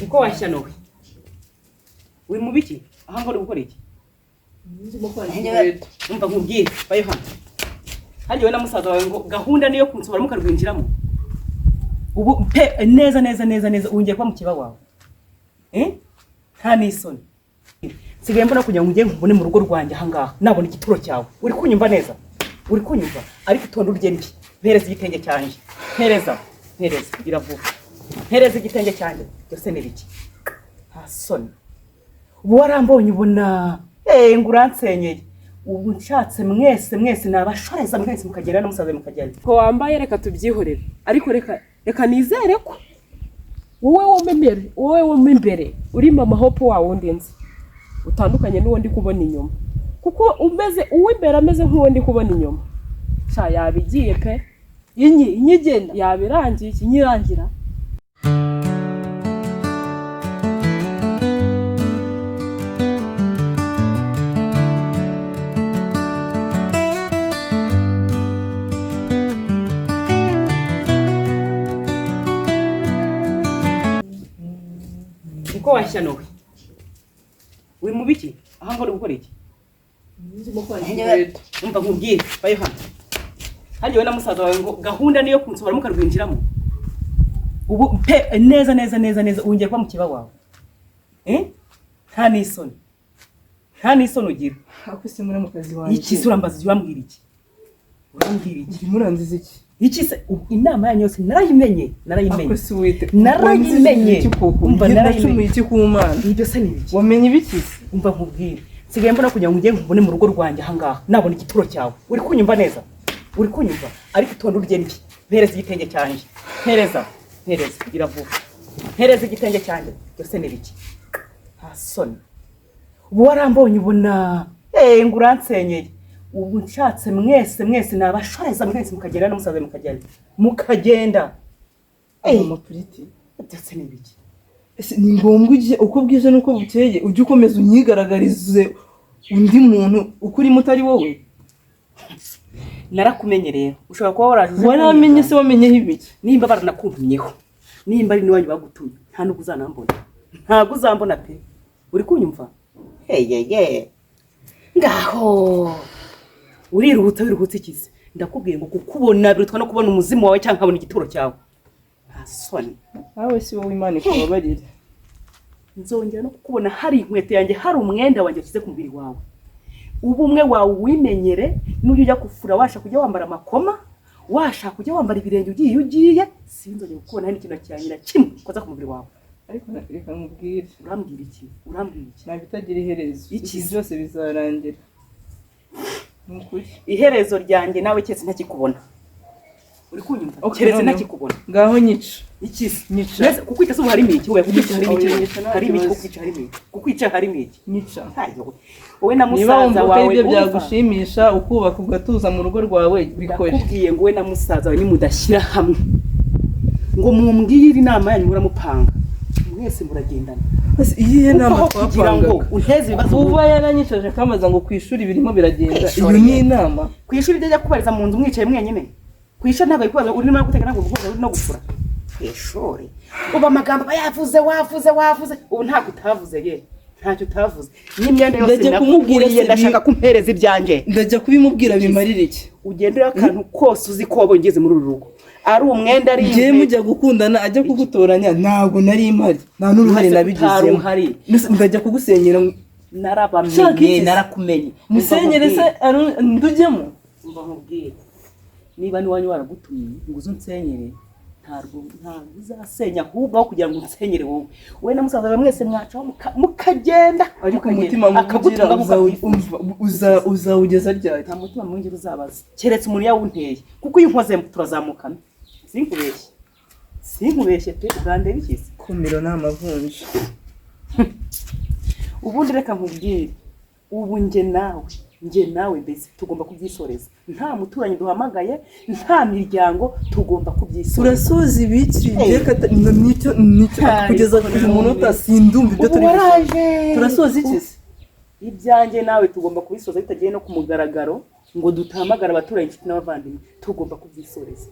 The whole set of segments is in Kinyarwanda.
uko washyanowe uri mu biki aha ngo uri gukora iki umva nkubwire bayo hano hagiye na musaza wawe ngo gahunda niyo kunsobora mukarwinjiramo ubu pe neza ungiye kwa mukiba wawe nta nisoni sigaye mbona kugira ngo ujye nkubone mu rugo rwanjye aha ngaha nabona igituro cyawe uri kunyumva neza uri kunyumva ariko itonde urugendo mpereza igitenge cyanjye mpereza iravuga mpereza igitenge cyanjye byose ni biki nta soni ubu warambonye ubona ngo uransenyeye ubu nshatse mwese nabashoreza mwese mukagenda n'umusaza mukagenda ko wambaye reka tubyihorere ariko reka nizere ko wowe wo imbere uri mama hope wa wundi nzi utandukanye n'uwo ndi kubona inyuma kuko uw'imbere ameze nk'uwo ndi kubona inyuma sha yabigiye pe inyigenda yabirangiye ikinyirangira uko washyanowe uri mu biki aha ngo uri gukora iki umva nkubwire bayo hano hagiye na musaza wawe ngo gahunda niyo kunsobora mukarwinjiramo ubu pe neza ungiye kwa mukiba wawe nta nisoni ugira ako si muri mu kazi wanjye iki surambaza wambwira iki muranziza iki se inama yanyu yose narayimenye ako si wite narayimenye umva narayimenye iki kumana ibyo se ni biki wamenye ibiki umva nkubwire sigaye mbona kugira ngo ujye nkubone mu rugo rwanjye aha ngaha nabona igituro cyawe uri kunyumva neza uri kunyumva ariko itonde urugendo mpereza igitenge cyanjye mpereza iravuga mpereza igitenge cyanjye byose ni biki nta soni ubu warambonye ubona ngo uransenyeye ubu nshatse mwese nabashoreza mwese mukagenda n'umusaza mukagenda amapuriti byose ni biki ni ngombwa uko bwije nuko bukeye ujye ukomeza unyigaragarize undi muntu uko urimo utari wowe narakumenye rero ushobora kuba waraje waramenye se wamenyeho ibiki nimba baranakumyeho nimba ari niwanyu bagutumye nta nubwo uzanambona ntabwo uzambona pe uri kunyumva ngaho uriruhutse ikize ndakubwiye ngo kukubona birutwa no kubona umuzimu wawe cyangwa nkabona igituro cyawe nta soni nawe si wowe Imana ikubabarire nzongera no kukubona hari inkweto yanjye hari umwenda wanjye washyize ku mubiri wawe ubumwe wawe wimenyere n'ujya ujya kufura washa kujya wambara amakoma washa kujya wambara ibirenge ugiye sinzongera kukubona hari ikintu cya nyina kimwe koza ku mubiri wawe ariko reka nkubwire urambwira iki ntabwo itagira iherezo iki byose bizarangira nukuri iherezo ryanjye nawe cyese ntakikubona uri kunyumva keretse ntakikubona ngaho nyica neza kukwita se harimo iki wowe kukwica harimo iki nyica wowe na musaza wawe ibyo byagushimisha ukubaka ugatuza mu rugo rwawe bikore nakubwiye ngo we na musaza wawe nimudashyira hamwe ngo mumbwire inama yanyu muramupanga mwese muragendana iyihe nama kugira ngo unteze ibibazo uba yaranyicaje kamaza ngo kwishuri birimo biragenda iyo ni inama kwishuri bijya kubariza mu nzu mwicaye mwenyine kwisha ntabwo yikubaza uri no guteka ntabwo uri no gufura kwishuri uba amagambo yavuze ubu ntabwo utavuze ye ntacyo utavuze n'imyenda yose nakubwiriye ndashaka kumpereza ibyanjye ndajya kubimubwira bimarira iki ugendera akantu kose uzi ko wabongeze muri uru rugo ari umwenda ari igihe mujya gukundana ajya kugutoranya ntabwo nari impari nta n'uruhare nabigizemo ndajya kugusenyera narabamenye narakumenye musenyere se ndujyemo umva nkubwire niba niwanyu waragutumye ngo uze unsenyere ntabwo uzasenya ahubwo kugira ngo unsenyere wowe na musaza wawe mwese mwacaho mukagenda ariko umutima mugira uzawugeza ryari nta mutima mwinjira uzabaza keretse umuntu yawunteye kuko iyo unkoze turazamukana sinkubeshye pe ugandera ikizi kumiro ni amavunja ubundi reka nkubwire ubu njye nawe mbese tugomba kubyisoreza nta muturanyi duhamagaye nta miryango tugomba kubyisoreza urasoza ibiki nicyo kugeza ku munota sindumva ibyo turi turasoza iki ibyanjye nawe tugomba kubisoza bitagiye no ku mugaragaro ngo dutahamagara abaturanyi inshuti n'abavandimwe tugomba kubyisoreza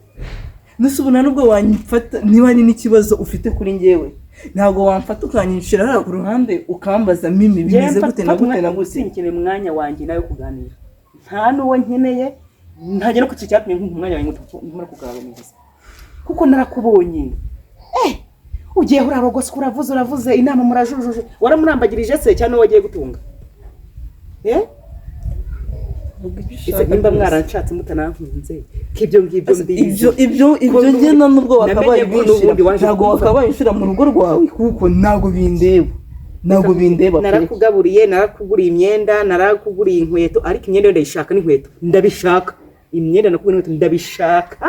nusubona nubwo wanyifata niba ari n'ikibazo ufite kuri njyewe ntabwo wamfata ukanyishira hara ku ruhande ukambaza mimi bimeze gute na gute na gute. Sinkine mwanya wanjye nawe kuganira nta nuwo nkeneye ntajya no kucyatumye nk'umwanya wanjye ndimo kuganiriza kuko narakubonye ugiye urarogose uravuze inama murajujuje waramurambagirije se cyane wagiye gutunga nimba mwaranshatse mutanankunze k'ibyo ngibyo mbizi ibyo ngena nubwo wakabaye bishira ntabwo wakabaye ishira mu rugo rwawe kuko ntabwo bindeba narakugaburiye narakuguriye imyenda narakuguriye inkweto ariko imyenda ndayishaka n'inkweto ndabishaka imyenda nakuguriye inkweto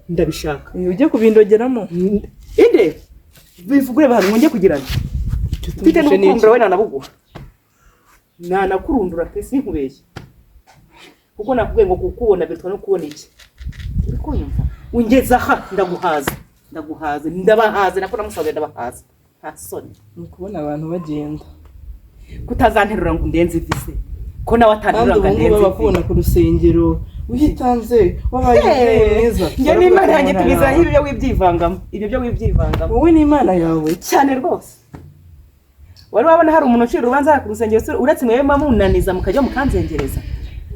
ndabishaka ujye kubindogeramo inde bivugure bantu ngonye kugirana mfite n'urukundo we nanabuguha nanakurundura pe sinkubeshye kuko nakubwiye ngo kukubona bitwa no kubona iki uri kunyumva ungeza aha ndaguhaza ndabahaza nako namusabe ndabahaza nta soni ukubona abantu bagenda kutazanterura ngo ndenze vise ko nawe atanterura ngo ndenze bakubona ku rusengero uhitanze wabaye mwiza nge n'Imana yanjye tubizanye ibyo byo wibyivangamo wowe n'Imana yawe cyane rwose wari wabona hari umuntu ucira urubanza ku rusengero uretse mwewe mamunaniza mukajya mukanzengereza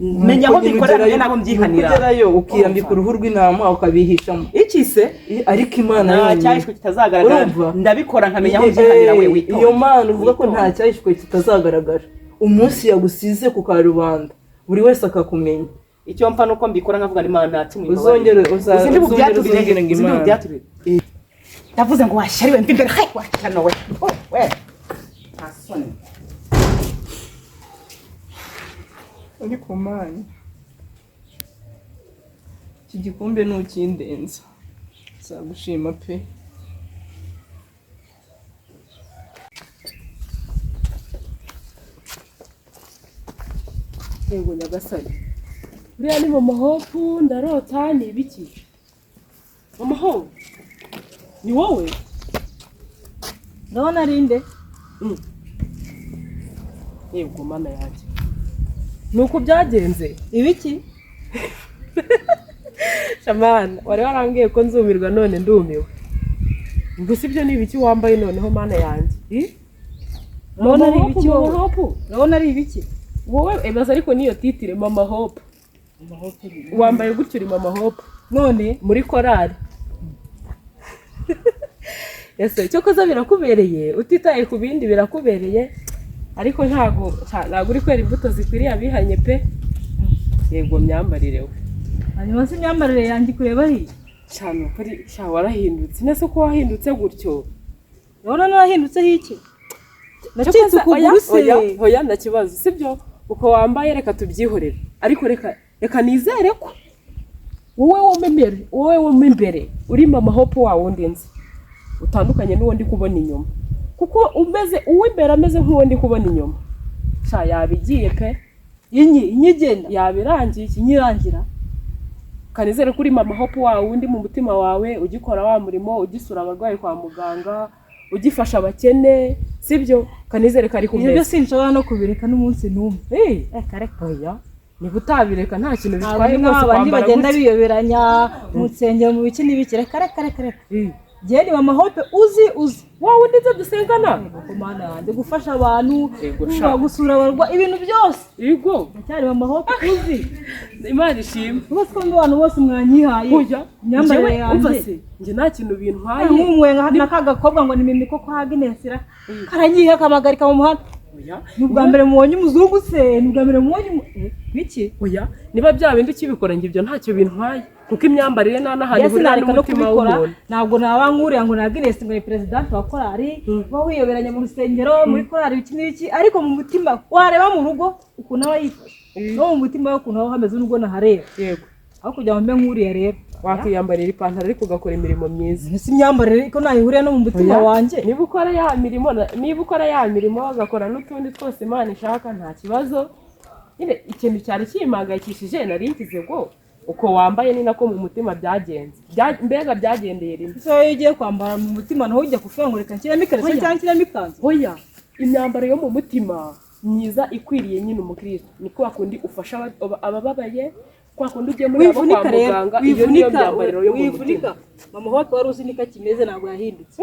menya aho bikorera nabo mbyihanira kugerayo ukiyambika uruhu rw'intama ukabihishamo iki se ariko Imana yawe nta cyahishwe kitazagaragara ndabikora nkamenya aho mbyihanira wewe iyo Mana uvuga ko nta cyahishwe kitazagaragara umunsi yagusize ku karubanda buri wese akakumenya icyo mpfa nuko mbikora nkavuga Imana nacumi uzongere uzongere ngo Imana ndavuze ngo washyariwe mbimbere hai wacyano we asone uri ku Mana iki gikombe nukindenza nzagushima pe yego nyagasani buriya ni mama Hope ndarota ni ibiki mama Hope ni wowe ndabona rinde yego mana yanjye nuko byagenze ibiki shamana wari warambwiye ko nzumirwa none ndumiwe ngo sibyo ni ibiki wambaye noneho mana yanjye ndabona ari ibiki mama Hope ndabona ari ibiki wowe ebaza ariko niyo titire mama Hope wambaye gutyo uri mama Hope none muri korali ese cyo koza birakubereye utitaye ku bindi birakubereye ariko ntago uri kwera imbuto zikwiriye abihanye pe yego myambarire we hanyuma se imyambarire yanjye kureba ari cyane kuri warahindutse nese ko wahindutse gutyo ndabona narahindutseho iki nacitse ukuguru se hoya ndakibazo sibyo uko wambaye reka tubyihorere ariko reka nizere ko wowe wo imbere uri mama Hope wa wundi nzi utandukanye n'uwo ndi kubona inyuma kuko uw'imbere ameze nk'uwo ndi kubona inyuma yabigiye pe inyigenda yabirangiye inyirangira kanizere kuri mama Hope wa wundi mu mutima wawe ugikora wa murimo ugisura abarwayi kwa muganga ugifasha abakene sibyo kanizere kari kumeza ibyo sinshobora no kubireka n'umunsi n'umwe kareka oya niba utabireka nta kintu bitwaye rwose abandi bagenda biyoberanya mu nsengero mu biki n'ibiki reka giye ni mama Hope uzi wowe ndetse dusengana ku Mana yanjye gufasha abantu gusura abarwayi ibintu byose yego cyari mama Hope uzi Imana ishimwe bose ko abantu bose mwanyihaye nyambarire yanjye nje nta kintu bintwaye nk'umwe nakagakobwa ngo ni mimi koko haginesira karanyiha kamagarika mu muhanda nubwa mbere mubonye umuzungu se nubwa mbere mubonye biki oya niba bya bindi ukibikora ngo ibyo ntacyo bintwaye kuko imyambarire nanahaye burira n'umutima w'umuntu ntabwo naba nkuriya ngo naginesi ngo ni president wa korali ba wiyoberanya mu rusengero muri korali iki n'iki ariko mu mutima wareba mu rugo ukuntu aba yifashe no mu mutima we ukuntu aba hameze n'ubwo nahareba yego aho kugira ngo mbe nkuriya rero wakiyambarira ipantaro ariko ugakora imirimo myiza si imyambarire ariko nayihuriye no mu mutima wanjye niba ukora ya mirimo ugakora n'utundi twose Imana ishaka nta kibazo nyine ikintu cyari kimagayikishije nari ngize ngo uko wambaye ni nako mu mutima byagenze mbega byagendeye rimwe so iyo ugiye kwambara mu mutima naho ujya kuvuga ngo reka nshyiramo ikariso cyangwa nshyiramo ikanzu oya imyambaro yo mu mutima myiza ikwiriye nyine umukristo ni kwa kundi ufasha abababaye kwa kundi ugiye muri abo kwa muganga iyo niyo myambariro yo mu mutima. Mama Hope wari uzi niko kimeze ntabwo yahindutse.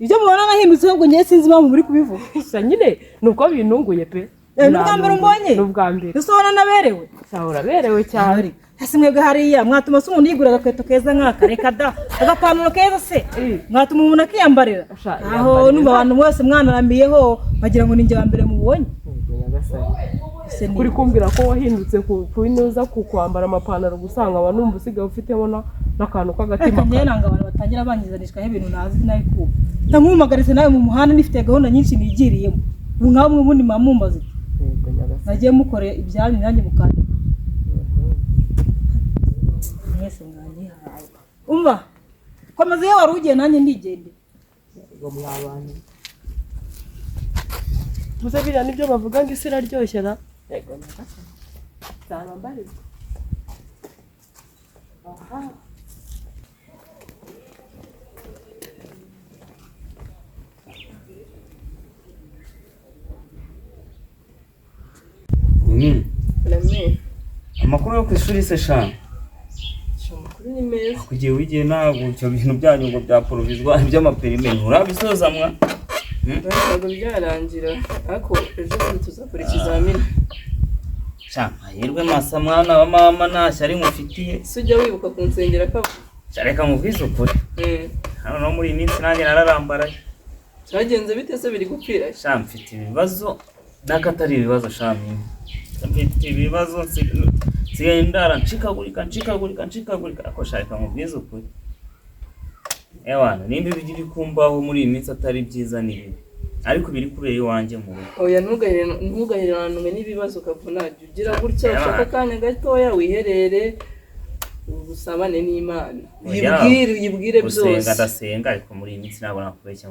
Ibyo mubona nahindutse ahubwo ngiye sinzi impamvu muri kubivuga. Gusa nyine nuko binunguye pe. N'ubwa mbere umbonye? N'ubwa mbere. Dusobona naberewe. Sahura berewe cyane. Hasi mwebwe hariya mwatuma se umuntu yigura agakweto keza nk'aka reka da agapantaro keza se mwatuma umuntu akiyambarira aho numva abantu bose mwanarambiyeho bagira ngo ninjye wa mbere mubonye. Kuri kumbwira ko wahindutse ku inuza ku kwambara amapantaro gusanga abantu numva usigaye ufiteho n'akantu k'agatima. Njye nanga abantu batangira banyizanishwa ibintu nazi nayo ku ntamumagaritse nawe mu muhanda nifite gahunda nyinshi nigiriyemo ubu nkaho ubundi mamumbaze nagiye mukore ibyanyu nanjye mukandika mwese mwanyihaye umva komeza iyo wari ugiye nanjye ndigende ngo mwabanye muze biriya nibyo bavuga ngo isi iraryoshye na yego nzaba mbarizwa. Aha amakuru yo ku ishuri se shana amakuru ni meza kugiye wigiye ntabwo ibyo bintu byanyu ngo bya provisoire by'amaperime nturabisoza mwa ntabwo byarangira ariko ejo tuzakora ikizamini sha mahirwe masa mwana wa mama ntashya ari mufitiye sujya wibuka kunsengera ka reka mubwize ukuri hano no muri iyi minsi nanjye nararambaraye cyagenze bite se biri gupfira sha mfite ibibazo n'akatari ibibazo sha mimi mfite ibibazo nsigaye ndara nshikagurika ako shaka mubwize ukuri ewana nimba bigiri kumbaho muri iyi minsi atari byiza nibi ariko biri kubera iwanjye mu rugo oya ntugaheranwe n'ibibazo ukavuna ugira gutya ushaka kanya gatoya wiherere usabane n'Imana yibwire byose ndasenga ariko muri iyi minsi nabona kubeshya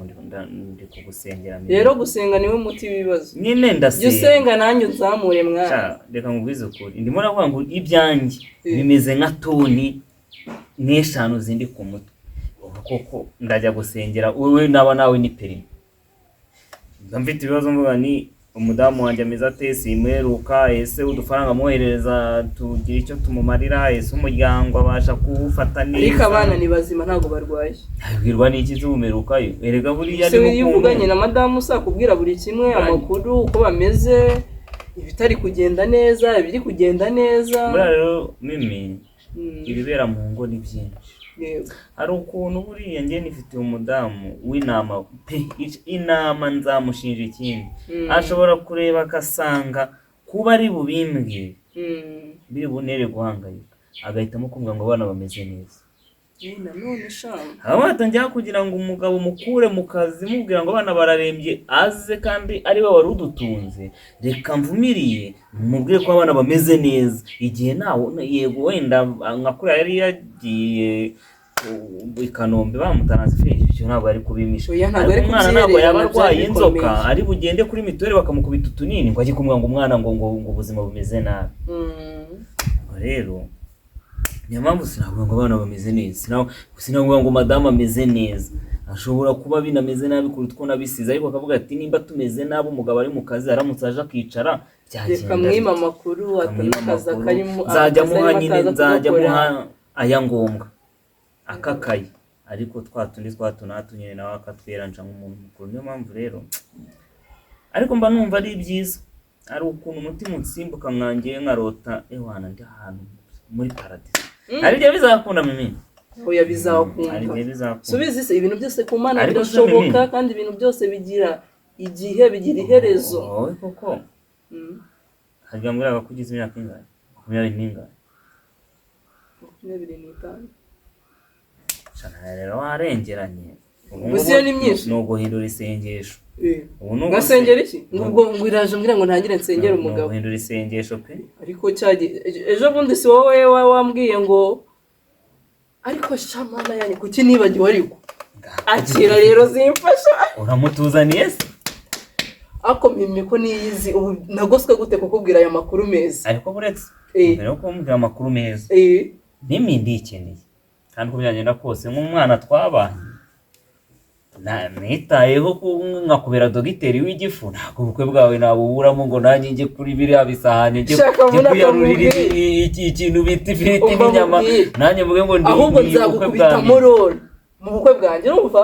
ndi kugusengera rero gusenga niwe muti w'ibibazo nyine ndasenga usenga nanjye uzamure mwana reka ngubwize ukuri ndimo navuga ngo ibyanjye bimeze nka toni n'eshanu zindi ku mutwe koko ndajya gusengera wowe nawe ni perime mfite ibibazo mvuga ni umudamu wanjye ameze ate simweruka ese udufaranga mwohereza tugira icyo tumumarira ese umuryango abasha kuwufata neza ariko abana ni bazima ntago barwaye abwirwa n'iki zumerukayo erega buriya ari mu kuvuganye na madamu usakubwira buri kimwe amakuru uko bameze ibitari kugenda neza ibiri kugenda neza rero mimi ibibera mu ngo ni byinshi hari ukuntu buriya njye nifitiye umudamu w'inama pe inama nzamushinja ikindi ashobora kureba akasanga kuba ari bubimbwe biri bunere guhangayika agahitamo kuvuga ngo abana bameze neza nanone shama abatangira kugira ngo umugabo mukure mu kazi mubwira ngo abana bararembye aze kandi ari we wari udutunze reka mvumiriye mubwire ko abana bameze neza igihe nawe yego wenda nkakura yari yagiye Kanombe bamutransfer cyo ntabwo ari kubimisha ariko umwana ntabwo yaba arwaye inzoka ari bugende kuri mituweli bakamukubita utunini ngo ajye kumwanga umwana ngo ubuzima bumeze nabi rero niyo mpamvu sinavuga ngo abana bameze neza sinavuga ngo madamu ameze neza ashobora kuba binameze nabi kuruta uko nabisize ariko akavuga ati nimba tumeze nabi umugabo ari mu kazi aramutse aje akicara byagenda kamwima makuru atakaza karimo nzajya muha aya ngombwa akakaye ariko twatunyene nawe akatweranja nk'umuntu mukuru niyo mpamvu rero ariko mba numva ari byiza ari ukuntu umutima utsimbuka mwangiye nkarota ewana ndi ahantu muri paradise ari byo bizakunda mimi oya bizakunda subiza se ibintu byose ku Mana birashoboka kandi ibintu byose bigira igihe bigira iherezo owe koko hajya mbwira kugize imyaka ingahe 20 n'ingahe 25 Sana rero warengeranye Ubusiyo ni myinshi no guhindura isengesho Ngasengera iki ngo ngiraje mbwira ngo ntangire nsengera umugabo guhindura isengesho pe ariko cyagi ejo bundi si wowe wambwiye ngo ariko shamana yani kuki nibagiwe ariko akira rero zimfasha uramutuzaniye se ako mimi ko niyizi ubu nagoswe gute kukubwira aya makuru meza ariko buretse mbere ko mbwira amakuru meza mimi ndikeneye kandi ko byagenda kose nk'umwana twabanye nitayeho nkakubera dogiteri w'igifu, ntabwo ubukwe bwawe nabuburamo ngo nanjye njye kuri biriya bisahane njye kuyarurira ikintu bita ifiriti n'inyama nanjye mvuge ngo ndi ahubwo nzagukubitamo role mu bukwe bwanjye urumva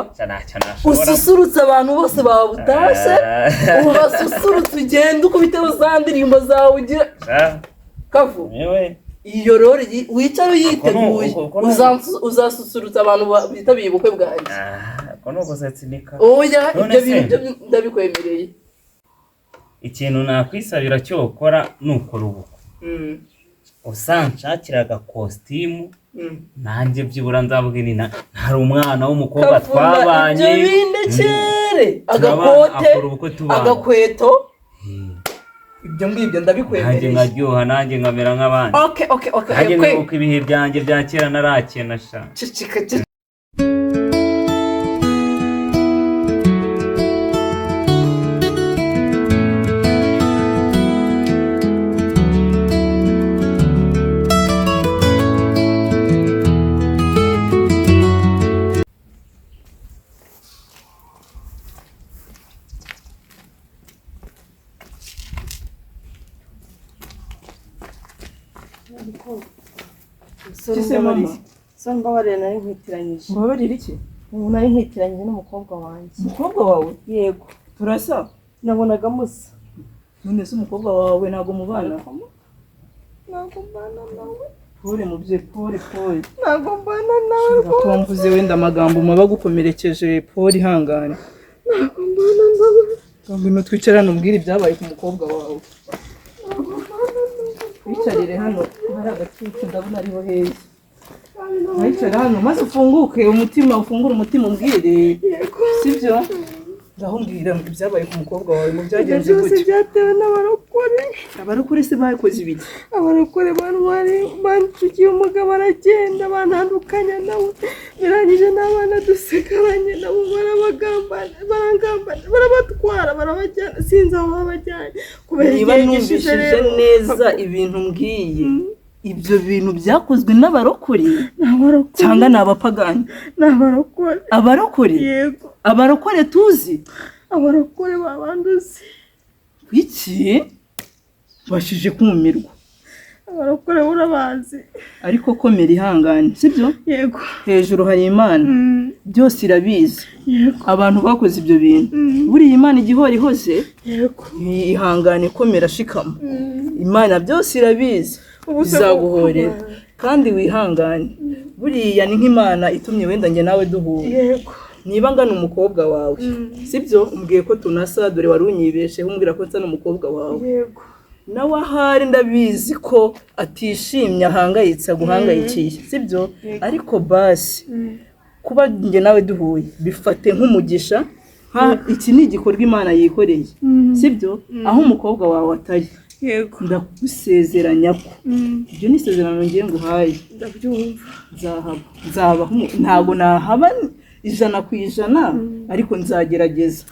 ususurutse abantu bose babutashe ubasusurutse ugenda ukubiteho za ndirimbo zawe ugira Kavu iyo role wicara uyiteguye uzasusurutsa abantu bitabiriye ubukwe bwanjye ko nuko setsinika oya ibyo bintu ndabikwemereye. Ikintu nakwisabira cyo ukora nukora ubukwe usanshakira agakositimu nanjye byibura nzavuga ni hari umwana w'umukobwa twabanye ibyo bindekere agakweto ibyo ngibyo ndabikwemereye nanjye nkaryoha nanjye nkamera nk'abandi nanjye nkuko ibihe byanjye bya kera narakena sha Kise mama sanga wari nari nkwitiranyije mbabarira iki ubu nari nkwitiranyije n'umukobwa wanjye. Umukobwa wawe? Yego turasa nabonaga musa. None se umukobwa wawe ntago mubana? Ntago mbana nawe. Pole mubye pole Ntago mbana nawe. Bakumvuze wenda amagambo maba gukomerekeje pole ihangane. Ntago mbana nawe. Ngwino twicarane umbwire ibyabaye ku mukobwa wawe. Wicarire hano hari agacucu ndabona ariho heza. Wicara hano maze ufungure umutima umbwire. Sibyo? Ngaho mbwira ibyabaye ku mukobwa wawe mu byagenze gute? Byose byatewe n'abarokore. Abarokore se bakoze ibiki? Abarokore bancukiye umugabo aragenda bantandukanya nawe birangije n'abana dusigaranye nabo barangambana barabatwara barabajyana sinzi aho babajyanye kubera niba numvishije neza ibintu mbwiye ibyo bintu byakozwe n'abarokore cyangwa n'abapagani? Abarokore yego abarokore tuzi abarokore babanduzi iki bashije kumirwa abarokore urabazi ariko komera ihangane sibyo? Yego hejuru hari Imana byose irabizi. Yego abantu bakoze ibyo bintu buri Imana igihori hose yego ihangane komera shikama Imana byose irabizi izaguhorera kandi wihangane buriya ni nk'Imana itumye wenda nge nawe duhura. Yego niba ngana umukobwa wawe sibyo umbwiye ko tunasa dore warunyibesheho umbwira ko nsa n'umukobwa wawe. Yego nawe ahari ndabizi ko atishimye ahangayitse aguhangayikiye sibyo? Ariko basi kuba nge nawe duhuye bifate nk'umugisha iki ni igikorwa Imana yikoreye sibyo? aho umukobwa wawe atari yego ndagusezeranya ko ibyo ni isezerano ngiye nguhaye ndabyumva nzabaho ntago nahaba 100% ariko nzagerageza.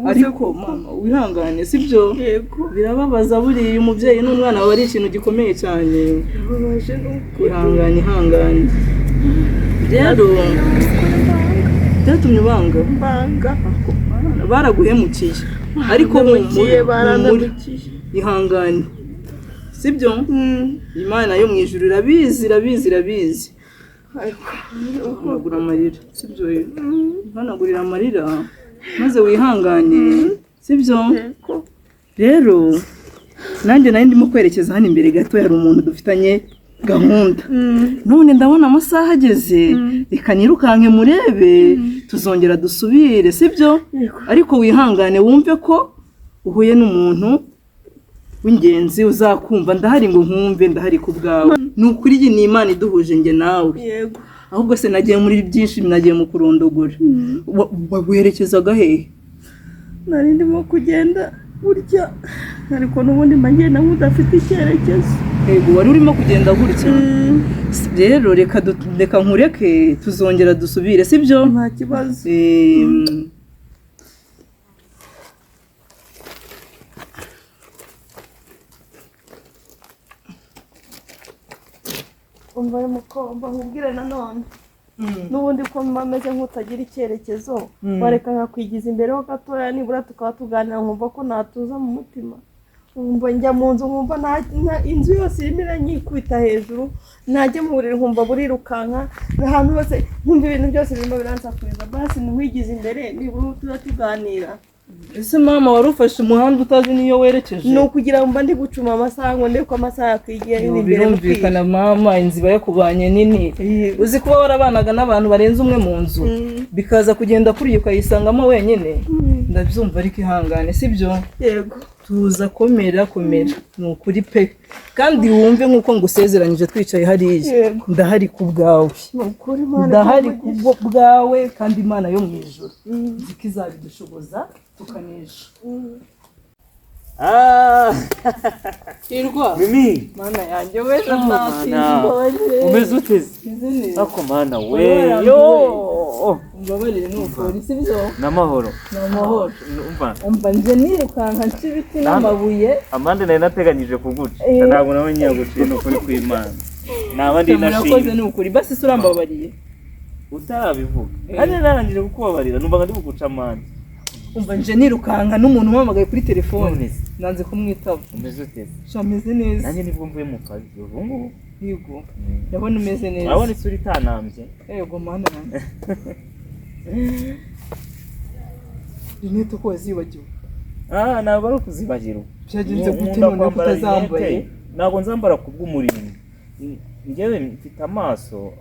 Ariko mama wihangane sibyo? Yego birababaza buriya umubyeyi n'umwana wawe ari ikintu gikomeye cyane. Ihangane rero byatumye banga baraguhemukiye ariko mugiye baranamukiye ihangane sibyo? Imana yo mu ijuru irabizi hanagura amarira sibyo? Hanagurira amarira maze wihangane sibyo? Rero nanjye nari ndimo kwerekeza hano imbere gato hari umuntu dufitanye gahunda none ndabona amasaha ageze reka nirukanke murebe tuzongera dusubire sibyo? ariko wihangane wumve ko uhuye n'umuntu w'ingenzi uzakumva ndahari ngo nkumve ndahari ku bwawe. Nukuri iyi ni Imana iduhuje nge nawe. Yego ahubwo se nagiye muri byinshi nagiye mu kurondogora. Waguherekezaga hehe? nari ndimo kugenda burya ariko n'ubundi magenda nk'udafite icyerekezo. Yego wari urimo kugenda gutya. Rero reka nkureke tuzongera dusubire sibyo? Nta kibazo. umva y'umukomba nkubwire nanone n'ubundi ko ameze nk'utagira icyerekezo wareka nkakwigiza imbere ho gatoya nibura tukaba tuganira nkumva ko natuza mu mutima nkumva njya mu nzu nkumva inzu yose irimo iranyikubita hejuru najya mu buriri nkumva burirukanka ahantu hose nkumva ibintu byose birimo biransakuriza basi ntiwigize imbere nibura tuba tuganira. Ese mama wari ufashe umuhanda utazi niyo werekeje? Ni ukugira ngo mba ndi gucuma amasaha ngo ndebe ko amasaha yakwigiye nini imbere. Birumvikana mama, inziba yakubanye nini. Uzi kuba warabanaga n'abantu barenze umwe mu nzu bikaza kugenda kuri ukayisangamo wenyine. Ndabyumva ariko ihangane sibyo? Yego. Tuza komera ni ukuri pe, kandi wumve nk'uko ngusezeranyije twicaye hariya ndahari ku bwawe, ndahari ku bwawe kandi Imana yo mu ijuru zikizabidushoboza tukanesha. Irwa Mimi mana yanjye wese umeze uteze ako mana we yo mbabarire n'ukuri sibyo n'amahoro umva nje nirukanka nsibiti n'amabuye amande nari nateganyije kuguca ntabwo nawe nyaguciye n'ukuri kw'Imana nabandi nashimye n'ukuri basi surambabariye utarabivuga kandi narangije kukubabarira numva ndi kuguca amande. Umva nje nirukanka n'umuntu umpamagaye kuri telefone nanze kumwitaba. Umeze uteze? Shameze neza. Nanjye nibwo mvuye mu kazi ubu ngubu. Yego. Ndabona umeze neza. Urabona isura itanambye? Yego mana nanjye. Rinete ko wazibagiwe. Ntabwo ari ukuzibagirwa. Byagenze gute none kutazambaye? Ntabwo nzambara kubw'umurimbo. Njyewe mfite amaso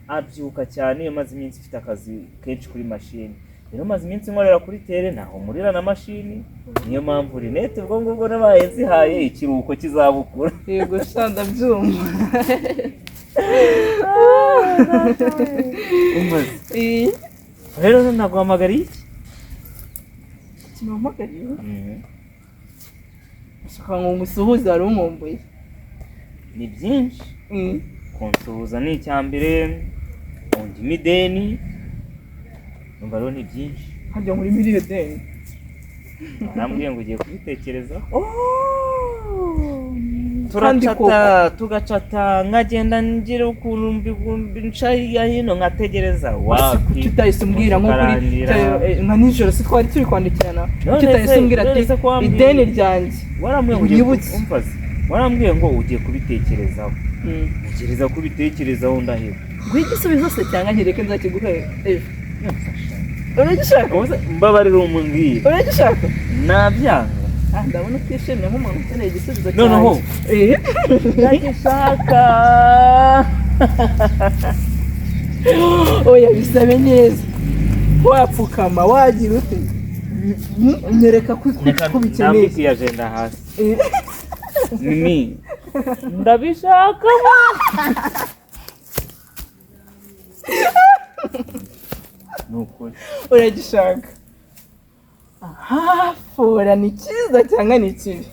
abyuka cyane iyo maze iminsi mfite akazi kenshi kuri machine. Rero maze iminsi nkorera kuri tere naho murira na mashini, niyo mpamvu Rinete ubwo ngubwo nabaye nzihaye ikiruhuko kizabukura. Yego shanda byumva. Umaze rero naguhamagariye iki? Kimuhamagariye? Ashaka ngo umusuhuze ari umwomboye. Ni byinshi. Kunsuhuza ni icyambere, undi mideni. Numva rero ni byinshi. Hajya muri miliyoni. Nambwiye ngo ugiye kubitekereza. Tugacata nkagenda ngira ukuntu mbinca hino nkategereza. Tutahise umbwira nko kuri nka nijoro si twari turi kwandikirana. Tutahise umbwira ati ideni ryanjye. Warambwiye ngo ugiye kubitekerezaho. Ntekereza kubitekerezaho ndaheba. Gwigisubizo se cyangwa nkireke nzakiguhe ejo. Uragishaka? Mbabarira umbwire. Uragishaka? Nabyanga. Ndabona utishimye nk'umuntu ukeneye igisubizo cyawe. Noneho. Uragishaka. Oya bisabe neza. Wapfukama wagira ute? Nyereka ko bikeneye. Nambiki agenda hasi. Mimi. Ndabishaka. Nukuri. Uragishaka? Fora ni cyiza cyangwa ni kibi?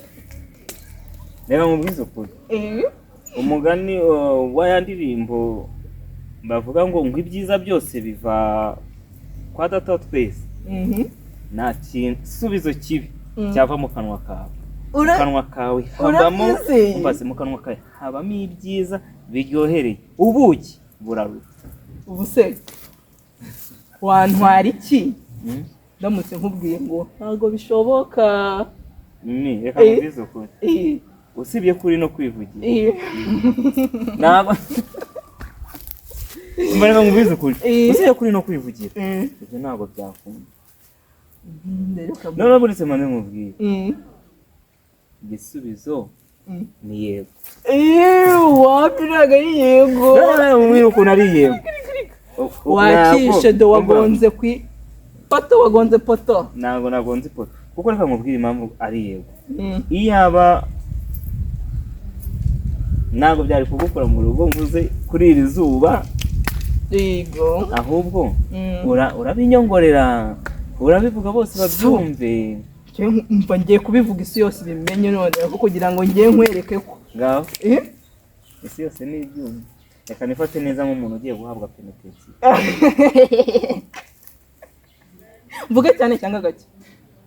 Reka nkubwize ukuri. Umugani wa ya ndirimbo bavuga ngo ibyiza byose biva kwa Data wa twese. Nta gisubizo kibi cyava mu kanwa kawe. Mu kanwa kawe habamo mu kanwa kawe habamo ibyiza biryohereye. Ubuki buraruta. Ubuse wantwara iki? Ndamutse nkubwiye ngo ntago bishoboka. Reka nkubwize ukuri. Usibye kuri no kwivugira. Ntabwo Mbona nkubwize ukuri. Usibye kuri no kwivugira. Ibyo ntabwo byakunda. None buretse mane nkubwiye. Igisubizo ni yego. Wapi ntago ari yego. None ukuntu ari yego. Wakishe do wagonze kwi poto wagonze poto. Ntabwo nagonze poto. Kuko reka nkubwire impamvu ari yego. Iyaba ntabwo byari kugukora mu rugo mvuze kuri iri zuba. Yego. Ahubwo urabinyongorera. Urabivuga bose babyumve. Mva ngiye kubivuga isi yose bimenye none kugira ngo ngiye nkwereke ko. Ngaho. Isi yose ni ibyumve. Reka nifate neza nk'umuntu ugiye guhabwa penetration. Vuga cyane cyangwa gake.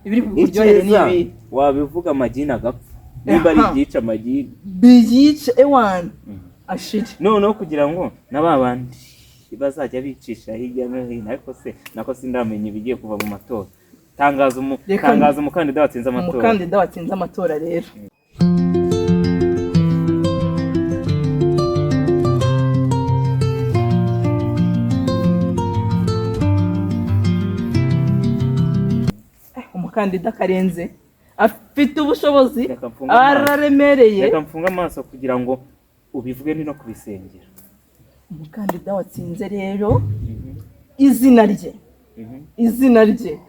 Ibiri kuryohera nibi. Wabivuga amagina agapfa. Niba ari byica amagina. Biyica ewan. Ashiri. Noneho kugira ngo nababandi bazajya bicisha hirya no hino ariko se nako sindamenya ibigiye kuva mu matora. Tangaza umukandida watsinze amatora. Umukandida watsinze amatora rero. Umukandida Karenze afite ubushobozi araremereye. Reka mfunga amaso kugira ngo ubivuge ni no kubisengera. Umukandida watsinze rero izina rye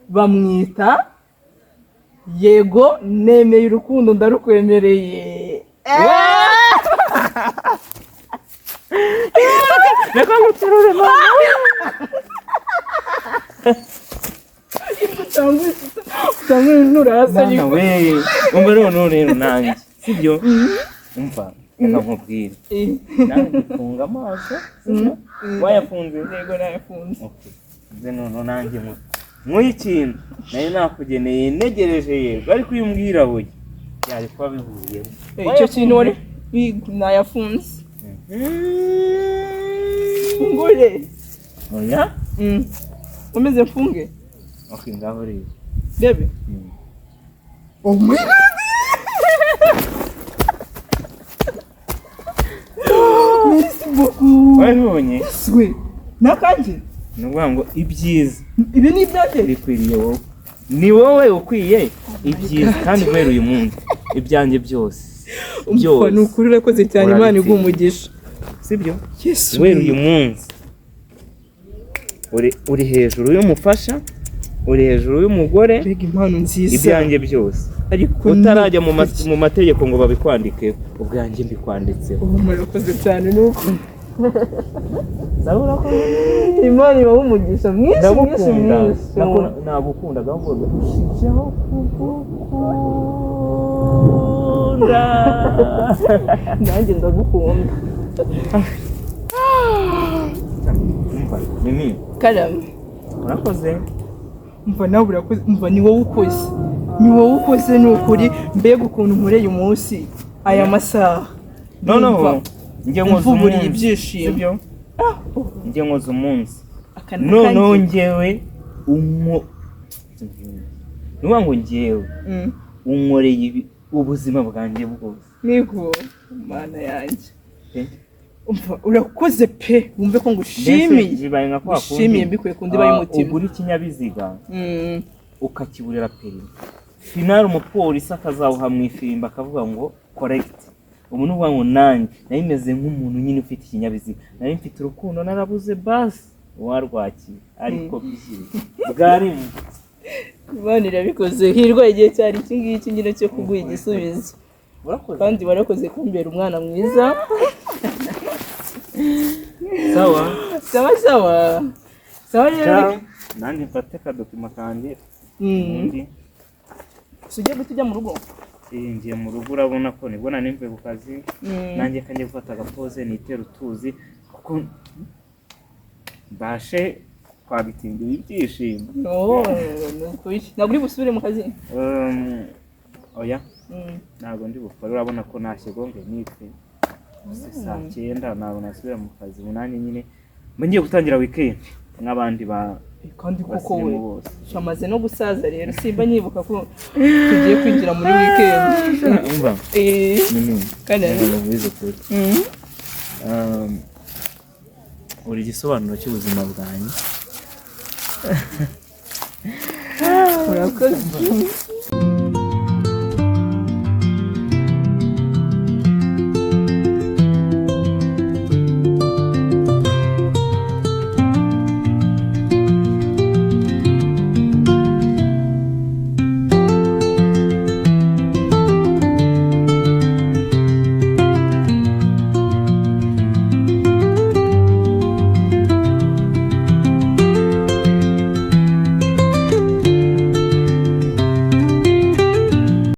bamwita Yego nemeye urukundo ndarukwemereye. Reka nguterure mama. Mwana we umva rero nanjye sibyo umva reka nkubwire nanjye funga amaso wayafunze yego nayafunze nze none nanjye nk'uyu ikintu nayo nakugeneye negereje yego ariko uyu mbwira buye byari kuba bihuriyeho icyo kintu wari nayafunze fungure oya umeze mfunge okay ngaho rero bebe oh my god merci beaucoup wabonye swe nakanje nuvuga ngo ibyiza ibi ni ibyate bikwiriye wowe ni wowe ukwiye ibyiza kandi guhera uyu munsi ibyanjye byose umva ni ukuri urakoze cyane Imana iguha umugisha sibyo Yesu guhera uyu munsi uri hejuru y'umufasha uri hejuru y'umugore mbega impano nziza ibyanjye byose ariko utarajya mu mategeko ngo babikwandike ubwanjye mbikwanditseho murakoze cyane nuko zabura ko Imana ibaha umugisha mwinshi nagukunda gahunda ushijeho kugukunda nanjye ndagukunda Mimi karame urakoze umva nawe urakoze umva ni wowe ukoze ni ukuri mbega ukuntu nkoreye umunsi aya masaha noneho njye nkoze umunsi ibyishimo njye nkoze umunsi noneho njyewe nuba ngo njyewe unkoreye ubuzima bwanjye bwose nigo Mana yanjye umva urakoze pe wumve ko ngushimiye ngushimiye mbikuye ku ndiba y'umutima ugura ikinyabiziga ukakiburira perimi finale umupolisi akazawuha mu ifirimba akavuga ngo correct umuntu uvuga ngo nanjye nari meze nk'umuntu nyine ufite ikinyabiziga nari mfite urukundo narabuze basi warwakiye ariko bwarimo Imana irabikoze hirwa igihe cyari iki ngiki nyine cyo kuguha igisubizo kandi warakoze kumbera umwana mwiza sawa rero nanjye mfate akadokima kanjye ugiye guhita ujya mu rugo ngiye mu rugo urabona ko nibona nimve ku kazi nanjye kanjye gufata agapoze nitera utuzi kuko mbashe twabitindira ibyishimo ntabwo uri busubire mu kazi oya ntabwo ndi bukore urabona ko nashigonge nitwe saa 9 ntabwo nasubira mu kazi munani nyine ngiye gutangira weekend nk'abandi kandi kuko we cyamaze no gusaza rero simba nyibuka ko tugiye kwinjira muri weekend umva kandi bize kuri uri gisobanuro cy'ubuzima bwanjye urakoze